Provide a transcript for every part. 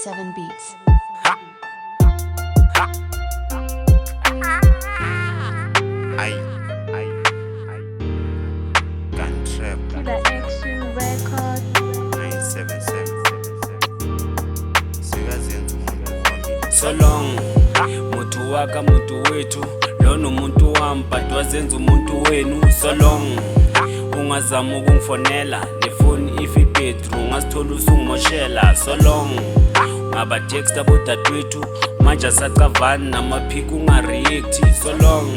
7 Beats. Gun trap Killer Action Record. 977 sikazenza umuntu wami So long, mutu waka mutu wetu lona umuntu wami but wazenza umuntu wenu. So long, ungazama ukungifonela nefoni ifibhetru ungazithola usungimoshela. So long, ngabatext abodadewethu manje asacavani namaphiki ungareacti. So long,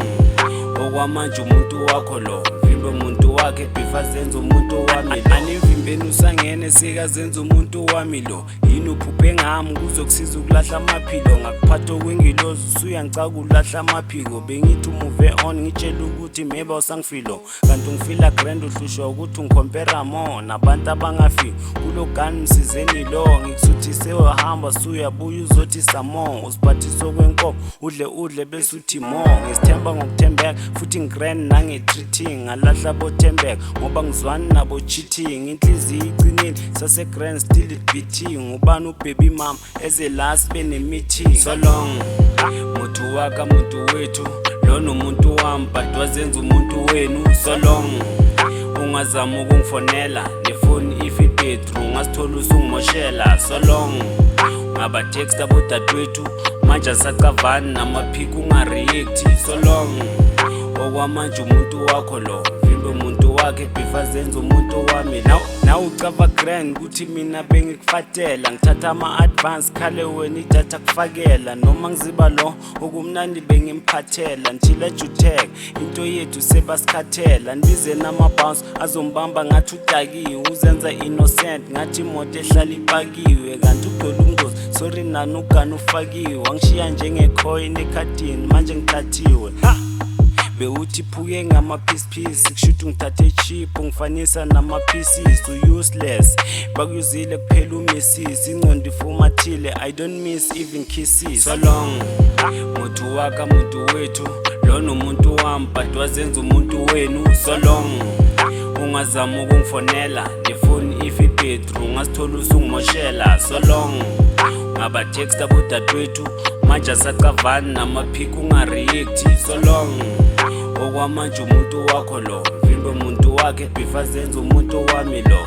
okwamanje umuntu wakho lo vimbe umuntu wakhe before zenza umuntu wami lo. Anivimbeni usangene sikazenza umuntu wami lo. Yini uphuphe ngami kuzokusiza ukulahla amaphilo ngakuphatha okwingilozi usuyangicaka ulahla amaphiko. Bengithi umuve on ngitshela ukuthi maybe awusangifilo kanti ungifila grand uhlushwa ukuthi ungikompera more nabantu abangafiki kulo gani msizeni lo. Ngikusuthise wahamba suyabuya uzothi samo usiphathise okwenkomo udle bese uthi more. Ngisithemba ngokuthembeka futhi ngigrand nange-treating ngalahla bothembeka ngoba ngizwani nabo cheating. Inhliziyo iqinile sase-grand still it beating. Ubani ubaby mama eze last bene-meeting. So long, mutu waka mutu wethu lona umuntu wami but wazenza umuntu wenu. So long, ungazama ukungifonela nefoni ifibhetru ungazithola usungimoshela. So long, ngabatext abodadewethu manje asacavani namaphiki ungareacti. So long, okwamanje umuntu wakho lo vimbe umuntu wakhe before zenza umuntu wami lo. Nawe ucava grand kuthi mina bengikufatela ngithatha ama-advance khale wena idatha kufakela noma ngiziba lo okumnandi bengimphathela ntila jutek into yethu sebasikhathela ndibize nama-bounce azombamba ngathi udakiwe uzenza innocent ngathi imoto ehlala ipakiwe kanti udola umngozi sorry nani ugani ufakiwe wangishiya njengekhoyi ekhadini manje ngithathiwe. Bewuthi phuke ngama-piece kushuthi ngithathe cheap ungifanisa nama-pieces u-useless bakuyuzile kuphela umesis ingcondo ifumathile I don't miss even kisses. So long, mutu waka mutu wethu lona umuntu wami but wazenza umuntu wenu. So long, ungazama ukungifonela nefoni ifibhetru ungazithola usungimoshela. So long, ngabatext abodadewethu manje asacavani namaphiki ungareacti. So long, okwamanje umuntu wakho lo vimbe umuntu wakhe before zenza umuntu wami lo.